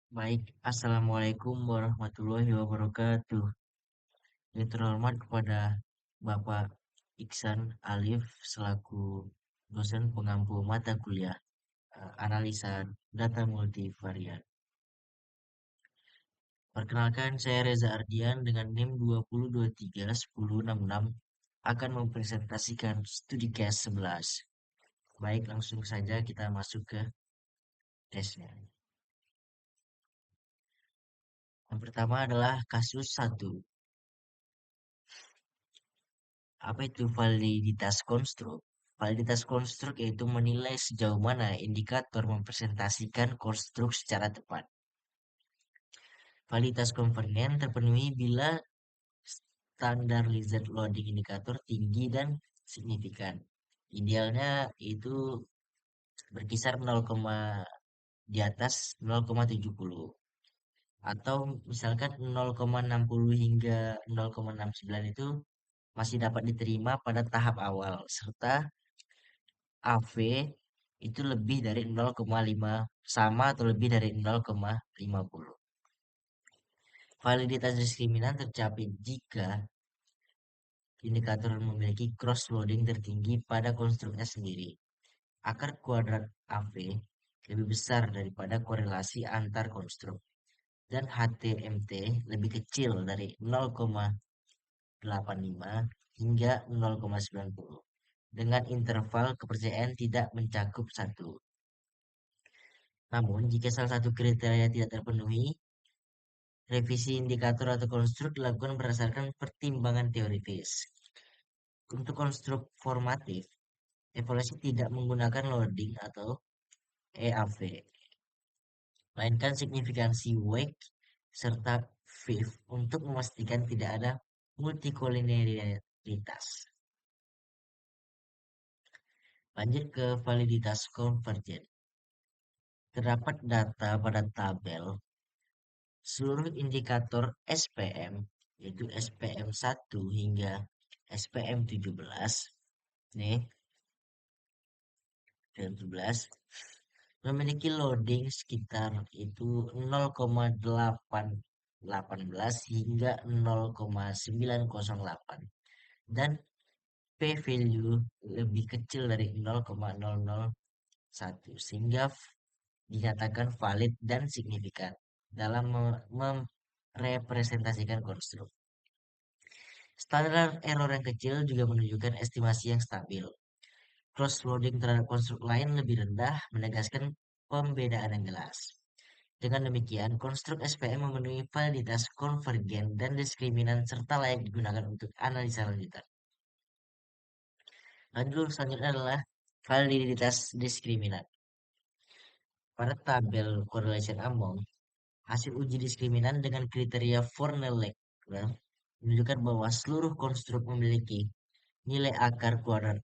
Baik, Assalamualaikum warahmatullahi wabarakatuh. Yang terhormat kepada Bapak Iksan Alif selaku dosen pengampu mata kuliah analisa data multivariat. Perkenalkan, saya Reza Ardian dengan NIM 20231066 akan mempresentasikan studi case 11. Baik, langsung saja kita masuk ke case-nya. Yang pertama adalah kasus 1. Apa itu validitas konstruk? Validitas konstruk yaitu menilai sejauh mana indikator mempresentasikan konstruk secara tepat. Validitas konvergen terpenuhi bila standar lizard loading indikator tinggi dan signifikan. Idealnya itu berkisar 0, di atas 0,70 atau misalkan 0,60 hingga 0,69 itu masih dapat diterima pada tahap awal serta AV itu lebih dari 0,5 sama atau lebih dari 0,50. Validitas diskriminan tercapai jika indikator memiliki cross loading tertinggi pada konstruknya sendiri. Akar kuadrat AV lebih besar daripada korelasi antar konstruk dan HTMT lebih kecil dari 0,85 hingga 0,90 dengan interval kepercayaan tidak mencakup satu. Namun, jika salah satu kriteria tidak terpenuhi, revisi indikator atau konstruk dilakukan berdasarkan pertimbangan teoritis. Untuk konstruk formatif, evaluasi tidak menggunakan loading atau EAV, melainkan signifikansi wake serta VIF untuk memastikan tidak ada multikolinearitas. Lanjut ke validitas konvergen. Terdapat data pada tabel seluruh indikator SPM, yaitu SPM 1 hingga SPM 17, nih, 17, memiliki loading sekitar itu 0,818 hingga 0,908 dan p-value lebih kecil dari 0,001 sehingga dinyatakan valid dan signifikan dalam merepresentasikan konstruk. Standar error yang kecil juga menunjukkan estimasi yang stabil. Cross loading terhadap konstruk lain lebih rendah menegaskan pembedaan yang jelas. Dengan demikian, konstruk SPM memenuhi validitas konvergen dan diskriminan serta layak digunakan untuk analisa lanjutan. Lanjut selanjutnya adalah validitas diskriminan. Pada tabel correlation among, hasil uji diskriminan dengan kriteria Fornelec menunjukkan bahwa seluruh konstruk memiliki nilai akar kuadrat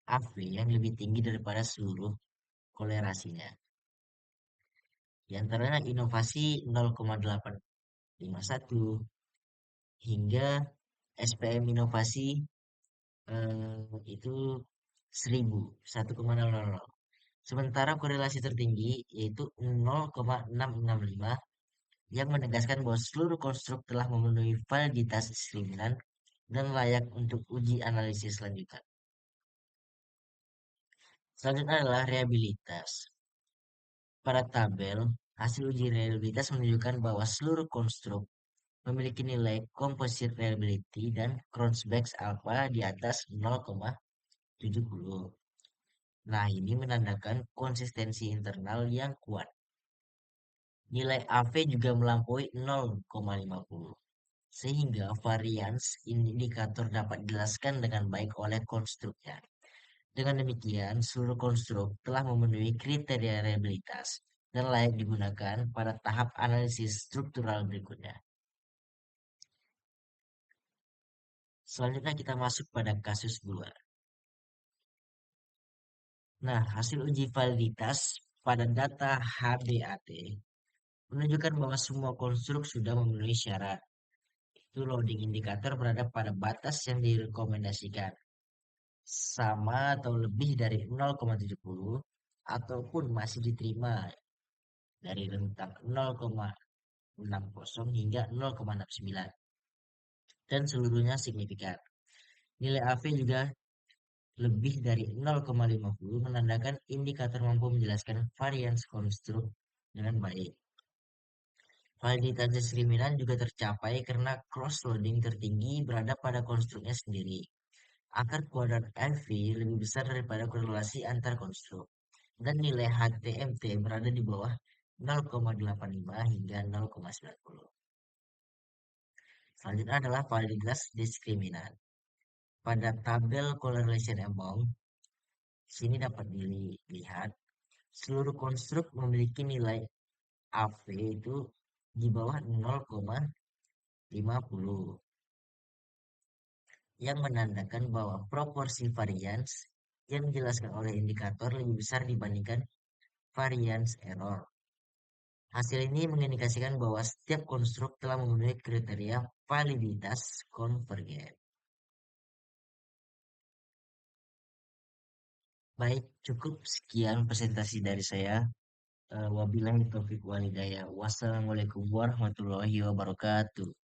AV yang lebih tinggi daripada seluruh kolerasinya. Di antaranya inovasi 0,851 hingga SPM inovasi itu 1000, 1,000. Sementara korelasi tertinggi yaitu 0,665 yang menegaskan bahwa seluruh konstruk telah memenuhi validitas diskriminan dan layak untuk uji analisis lanjutan. Selanjutnya adalah reliabilitas. Pada tabel, hasil uji reliabilitas menunjukkan bahwa seluruh konstruk memiliki nilai composite reliability dan Cronbach's alpha di atas 0,70. Nah, ini menandakan konsistensi internal yang kuat. Nilai AV juga melampaui 0,50, sehingga varians indikator dapat dijelaskan dengan baik oleh konstruknya. Dengan demikian, seluruh konstruk telah memenuhi kriteria reliabilitas dan layak digunakan pada tahap analisis struktural berikutnya. Selanjutnya kita masuk pada kasus 2. Nah, hasil uji validitas pada data HBAT menunjukkan bahwa semua konstruk sudah memenuhi syarat. Itu loading indikator berada pada batas yang direkomendasikan, sama atau lebih dari 0,70 ataupun masih diterima dari rentang 0,60 hingga 0,69 dan seluruhnya signifikan. Nilai AV juga lebih dari 0,50 menandakan indikator mampu menjelaskan varians konstruk dengan baik. Validitas diskriminan juga tercapai karena cross-loading tertinggi berada pada konstruknya sendiri. Akar kuadrat LV lebih besar daripada korelasi antar konstruk, dan nilai HTMT berada di bawah 0,85 hingga 0,90. Selanjutnya adalah validitas diskriminan. Pada tabel correlation among, sini dapat dilihat seluruh konstruk memiliki nilai AV itu di bawah 0,50 yang menandakan bahwa proporsi varians yang dijelaskan oleh indikator lebih besar dibandingkan variance error. Hasil ini mengindikasikan bahwa setiap konstruk telah memenuhi kriteria validitas konvergen. Baik, cukup sekian presentasi dari saya. Wabillahi taufiq walhidayah. Wassalamualaikum warahmatullahi wabarakatuh.